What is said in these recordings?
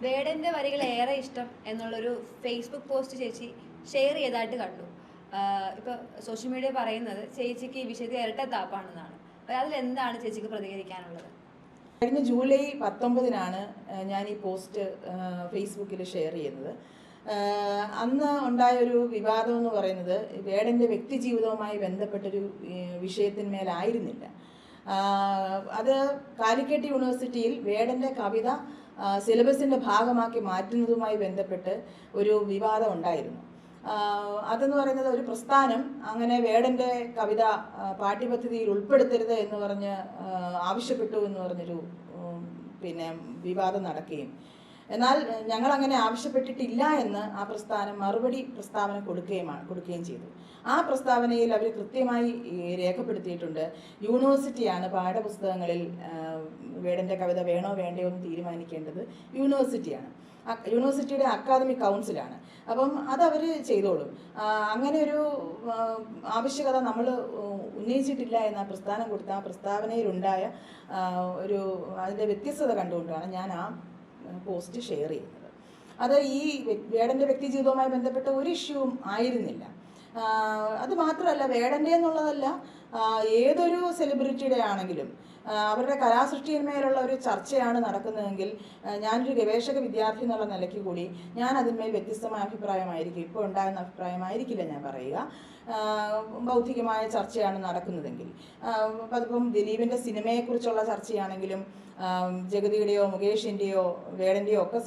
വേടന്റെ വരികൾ ഏറെ ഇഷ്ടം എന്നുള്ളൊരു ഫേസ്ബുക്ക് പോസ്റ്റ് ചേച്ചി ഷെയർ ചെയ്തതായിട്ട് കണ്ടു. ഇപ്പൊ സോഷ്യൽ മീഡിയ പറയുന്നത് ചേച്ചിക്ക് ഈ വിഷയത്തിൽ ഇരട്ടത്താപ്പാണെന്നാണ്. അതിലെന്താണ് ചേച്ചിക്ക് പ്രതികരിക്കാനുള്ളത്? കഴിഞ്ഞ ജൂലൈ 19-നാണ് ഞാൻ ഈ പോസ്റ്റ് ഫേസ്ബുക്കിൽ ഷെയർ ചെയ്യുന്നത്. അന്ന് ഉണ്ടായൊരു വിവാദം എന്ന് പറയുന്നത് വേടൻ്റെ വ്യക്തി ജീവിതവുമായി ബന്ധപ്പെട്ടൊരു വിഷയത്തിന്മേലായിരുന്നില്ല. അത് കാലിക്കറ്റ് യൂണിവേഴ്സിറ്റിയിൽ വേടൻ്റെ കവിത സിലബസിൻ്റെ ഭാഗമാക്കി മാറ്റുന്നതുമായി ബന്ധപ്പെട്ട് ഒരു വിവാദം ഉണ്ടായിരുന്നു. അതെന്ന് പറയുന്നത് ഒരു പ്രസ്ഥാനം അങ്ങനെ വേടൻ്റെ കവിത പാഠ്യപദ്ധതിയിൽ ഉൾപ്പെടുത്തരുത് എന്ന് പറഞ്ഞ് ആവശ്യപ്പെട്ടു എന്ന് പറഞ്ഞൊരു വിവാദം നടക്കുകയും, എന്നാൽ ഞങ്ങൾ അങ്ങനെ ആവശ്യപ്പെട്ടിട്ടില്ല എന്ന് ആ പ്രസ്ഥാനം മറുപടി പ്രസ്താവന കൊടുക്കുകയും ചെയ്തു. ആ പ്രസ്താവനയിൽ അവർ കൃത്യമായി രേഖപ്പെടുത്തിയിട്ടുണ്ട്, യൂണിവേഴ്സിറ്റിയാണ് പാഠപുസ്തകങ്ങളിൽ വേടൻ്റെ കവിത വേണോ വേണ്ടയോ എന്ന് തീരുമാനിക്കേണ്ടത് യൂണിവേഴ്സിറ്റിയാണ്, യൂണിവേഴ്സിറ്റിയുടെ അക്കാദമിക് കൗൺസിലാണ്. അപ്പം അതവർ ചെയ്തോളും. അങ്ങനെ ഒരു ആവശ്യകത നമ്മൾ ഉന്നയിച്ചിട്ടില്ല എന്ന പ്രസ്ഥാനം കൊടുത്ത ആ പ്രസ്താവനയിലുണ്ടായ അതിൻ്റെ വ്യത്യസ്തത കണ്ടുകൊണ്ടാണ് ഞാൻ ആ പോസ്റ്റ് ഷെയർ ചെയ്യുന്നത്. അത് ഈ വേടൻ്റെ വ്യക്തി ജീവിതവുമായി ബന്ധപ്പെട്ട ഒരു ഇഷ്യൂവും ആയിരുന്നില്ല. അത് മാത്രമല്ല, വേടൻ്റെ എന്നുള്ളതല്ല, ഏതൊരു സെലിബ്രിറ്റിയുടെ ആണെങ്കിലും അവരുടെ കലാസൃഷ്ടിന്മേലുള്ള ഒരു ചർച്ചയാണ് നടക്കുന്നതെങ്കിൽ ഞാനൊരു ഗവേഷക വിദ്യാർത്ഥി എന്നുള്ള നിലയ്ക്ക് കൂടി ഞാൻ അതിന്മേൽ വ്യത്യസ്തമായ അഭിപ്രായമായിരിക്കും, ഇപ്പോൾ ഉണ്ടാകുന്ന അഭിപ്രായമായിരിക്കില്ല ഞാൻ പറയുക. ബൗദ്ധികമായ ചർച്ചയാണ് നടക്കുന്നതെങ്കിൽ, അതിപ്പം ദിലീപിൻ്റെ സിനിമയെക്കുറിച്ചുള്ള ചർച്ചയാണെങ്കിലും ജഗതിയുടെയോ മുകേഷിൻ്റെയോ വേടൻ്റെയോ ഒക്കെ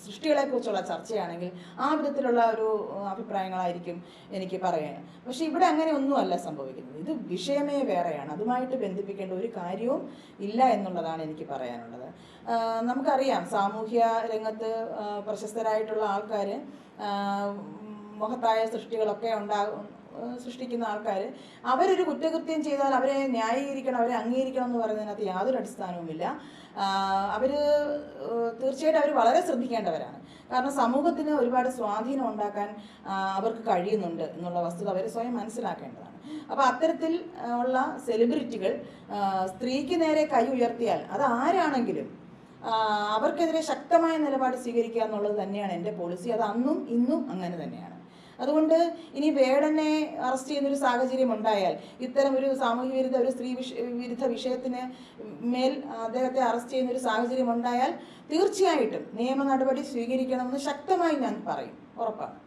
സൃഷ്ടികളെക്കുറിച്ചുള്ള ചർച്ചയാണെങ്കിൽ ആ വിധത്തിലുള്ള ഒരു അഭിപ്രായങ്ങളായിരിക്കും എനിക്ക് പറയാൻ. പക്ഷെ ഇവിടെ അങ്ങനെ ഒന്നുമല്ല സംഭവിക്കുന്നത്. ഇത് വിഷയമേ വേറെയാണ്, അതുമായിട്ട് ബന്ധിപ്പിക്കേണ്ട ഒരു കാര്യവും ഇല്ല എന്നുള്ളതാണ് എനിക്ക് പറയാനുള്ളത്. നമുക്കറിയാം, സാമൂഹ്യ രംഗത്ത് പ്രശസ്തരായിട്ടുള്ള ആൾക്കാർ മഹത്തായ സൃഷ്ടികളൊക്കെ സൃഷ്ടിക്കുന്ന ആൾക്കാർ അവരൊരു കുറ്റകൃത്യം ചെയ്താൽ അവരെ ന്യായീകരിക്കണം, അവരെ അംഗീകരിക്കണം എന്ന് പറയുന്നതിനകത്ത് യാതൊരു അടിസ്ഥാനവുമില്ല. തീർച്ചയായിട്ടും അവർ വളരെ ശ്രദ്ധിക്കേണ്ടവരാണ്. കാരണം സമൂഹത്തിന് ഒരുപാട് സ്വാധീനം ഉണ്ടാക്കാൻ അവർക്ക് കഴിയുന്നുണ്ട് എന്നുള്ള വസ്തുത അവർ സ്വയം മനസ്സിലാക്കേണ്ടതാണ്. അപ്പോൾ അത്തരത്തിൽ ഉള്ള സെലിബ്രിറ്റികൾ സ്ത്രീക്ക് നേരെ കൈ ഉയർത്തിയാൽ അത് ആരാണെങ്കിലും അവർക്കെതിരെ ശക്തമായ നിലപാട് സ്വീകരിക്കുക എന്നുള്ളത് തന്നെയാണ് എൻ്റെ പോളിസി. അത് അന്നും ഇന്നും അങ്ങനെ തന്നെയാണ്. അതുകൊണ്ട് ഇനി വേടനെ അറസ്റ്റ് ചെയ്യുന്നൊരു സാഹചര്യം ഉണ്ടായാൽ, ഇത്തരം ഒരു സാമൂഹ്യ വിരുദ്ധ ഒരു സ്ത്രീ വിരുദ്ധ വിഷയത്തിന് മേൽ അദ്ദേഹത്തെ അറസ്റ്റ് ചെയ്യുന്നൊരു സാഹചര്യം ഉണ്ടായാൽ തീർച്ചയായിട്ടും നിയമ നടപടി സ്വീകരിക്കണമെന്ന് ശക്തമായി ഞാൻ പറയും, ഉറപ്പാണ്.